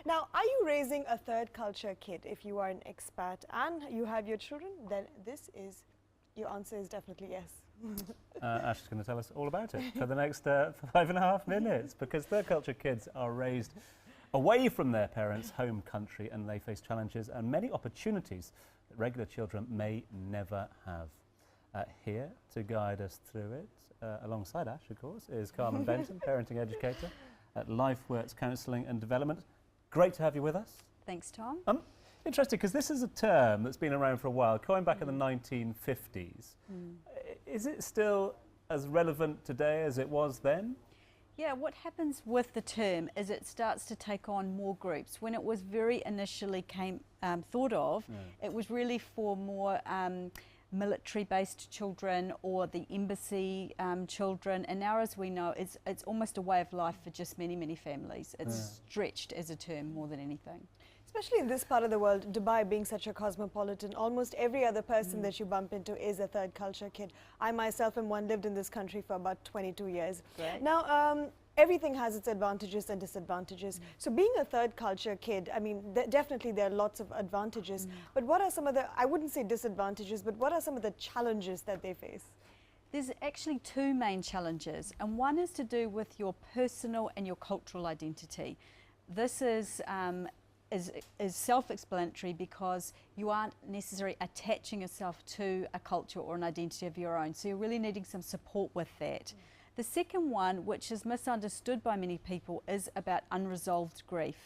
Now, are you raising a third culture kid? If you are an expat and you have your children, then your answer is definitely yes. Ash is going to tell us all about it for the next 5.5 minutes, because third culture kids are raised away from their parents' home country, and they face challenges and many opportunities that regular children may never have. Here to guide us through it, alongside Ash, of course, is Carmen Benton, parenting educator at LifeWorks Counselling and Development. Great to have you with us. Thanks, Tom. Interesting, because this is a term that's been around for a while, going back in the 1950s. Is it still as relevant today as it was then? Yeah, what happens with the term is it starts to take on more groups. When it was very initially thought of, it was really for more military-based children or the embassy children, and now, as we know, it's almost a way of life for just many families. It's stretched as a term more than anything. Especially in this part of the world, Dubai being such a cosmopolitan, almost every other person that you bump into is a third culture kid. I myself am one, lived in this country for about 22 years. Great. Now, everything has its advantages and disadvantages. So being a third culture kid, I mean, definitely there are lots of advantages. But what are some of the, I wouldn't say disadvantages, but what are some of the challenges that they face? There's actually two main challenges, and one is to do with your personal and your cultural identity. This is self-explanatory because you aren't necessarily attaching yourself to a culture or an identity of your own. So you're really needing some support with that. The second one, which is misunderstood by many people, is about unresolved grief,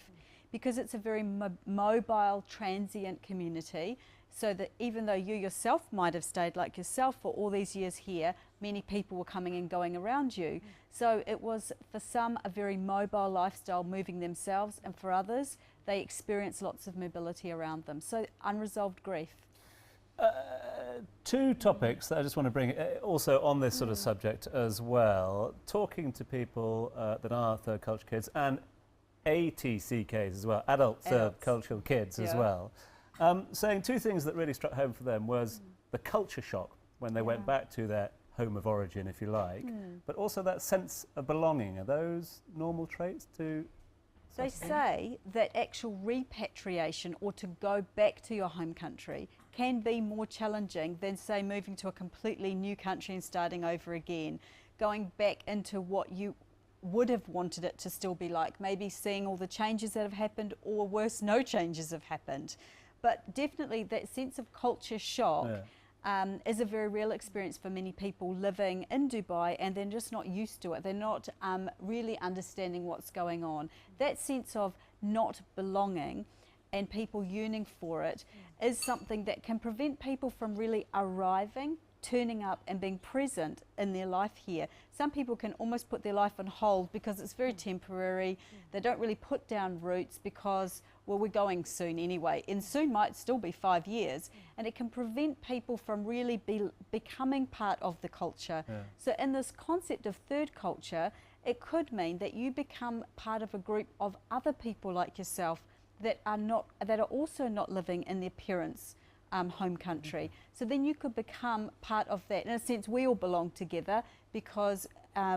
because it's a very mobile, transient community, so that even though you yourself might have stayed like yourself for all these years here, many people were coming and going around you. So it was, for some, a very mobile lifestyle, moving themselves, and for others, they experience lots of mobility around them. So unresolved grief. Two topics that I just want to bring also on this sort of subject as well. Talking to people that are third culture kids and ATCKs as well, adult third cultural kids as well, saying two things that really struck home for them was the culture shock when they went back to their home of origin, if you like, but also that sense of belonging. Are those normal traits to? They say that actual repatriation, or to go back to your home country, can be more challenging than, say, moving to a completely new country and starting over again, going back into what you would have wanted it to still be like, maybe seeing all the changes that have happened, or worse, no changes have happened. But definitely that sense of culture shock is a very real experience for many people living in Dubai, and they're just not used to it. They're not really understanding what's going on. That sense of not belonging and people yearning for it is something that can prevent people from really arriving, turning up and being present in their life here. Some people can almost put their life on hold because it's very temporary. They don't really put down roots because, well, we're going soon anyway, and soon might still be 5 years, and it can prevent people from really becoming part of the culture. So in this concept of third culture, it could mean that you become part of a group of other people like yourself that are also not living in their parents' home country. So then you could become part of that. In a sense, we all belong together because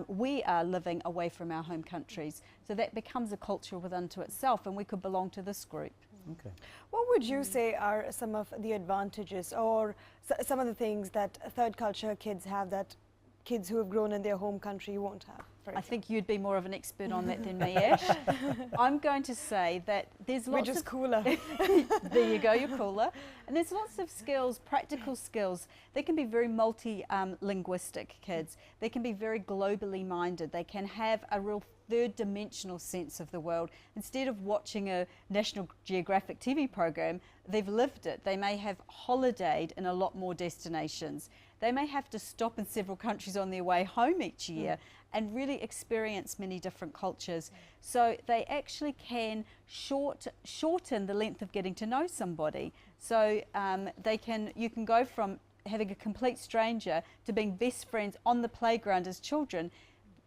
we are living away from our home countries. So that becomes a culture within to itself, and we could belong to this group. Okay. What would you say are some of the advantages or some of the things that third culture kids have that kids who have grown in their home country won't have? I think you'd be more of an expert on that than me, Ash. I'm going to say that there's lots of... We're just cooler. There you go, you're cooler. And there's lots of skills, practical skills. They can be very multi-linguistic kids. They can be very globally minded. They can have a real third-dimensional sense of the world. Instead of watching a National Geographic TV program, they've lived it. They may have holidayed in a lot more destinations. They may have to stop in several countries on their way home each year and really experience many different cultures. So they actually can shorten the length of getting to know somebody. So you can go from having a complete stranger to being best friends on the playground as children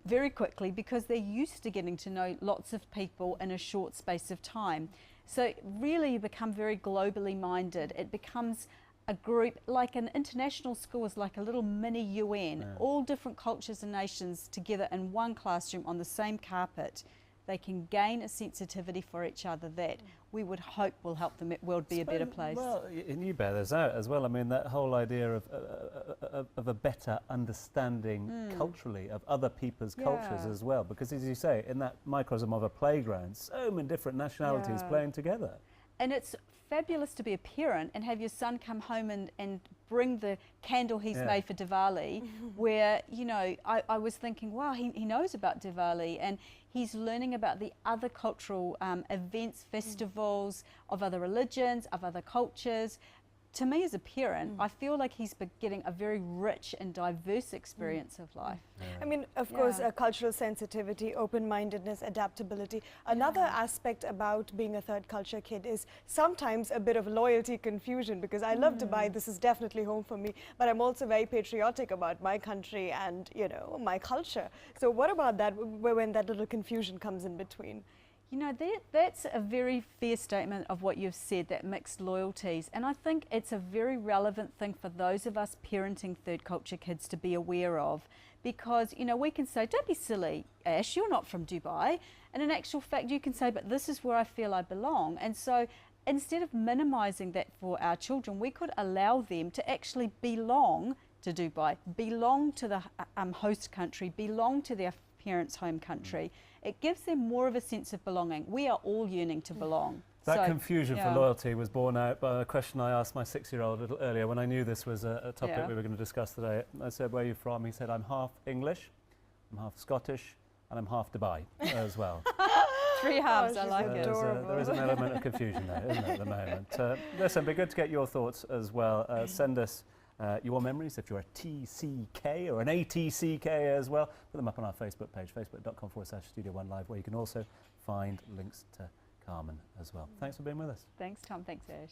very quickly, because they're used to getting to know lots of people in a short space of time. So really you become very globally minded. It becomes a group, like an international school is like a little mini UN, all different cultures and nations together in one classroom on the same carpet. they can gain a sensitivity for each other that we would hope will help the world be a better place. Well, and you bear this out as well. I mean, that whole idea of a better understanding culturally of other people's cultures as well. Because as you say, in that microcosm of a playground, so many different nationalities playing together. And it's fabulous to be a parent and have your son come home and bring the candle he's made for Diwali, where, you know, I was thinking, wow, he knows about Diwali and he's learning about the other cultural events, festivals of other religions, of other cultures. To me as a parent, I feel like he's getting a very rich and diverse experience of life. I mean, of course, cultural sensitivity, open-mindedness, adaptability. Another aspect about being a third culture kid is sometimes a bit of loyalty confusion, because I love Dubai, this is definitely home for me, but I'm also very patriotic about my country and, you know, my culture. So what about that, when that little confusion comes in between? You know, that's a very fair statement of what you've said, that mixed loyalties. And I think it's a very relevant thing for those of us parenting third culture kids to be aware of. Because, you know, we can say, don't be silly, Ash, you're not from Dubai. And in actual fact, you can say, but this is where I feel I belong. And so instead of minimizing that for our children, we could allow them to actually belong to Dubai, belong to the host country, belong to their parents' home country. It gives them more of a sense of belonging. We are all yearning to belong. That confusion for loyalty was borne out by a question I asked my 6-year-old a little earlier when I knew this was a topic we were going to discuss today. I said, where are you from? He said, I'm half English, I'm half Scottish, and I'm half Dubai as well. Three halves, I like it. There is an element of confusion there, isn't there, at the moment? Listen, it'd be good to get your thoughts as well. Send us your memories, if you're a TCK or an ATCK as well. Put them up on our Facebook page, facebook.com/Studio One Live, where you can also find links to Carmen as well. Thanks for being with us. Thanks, Tom. Thanks, Ash.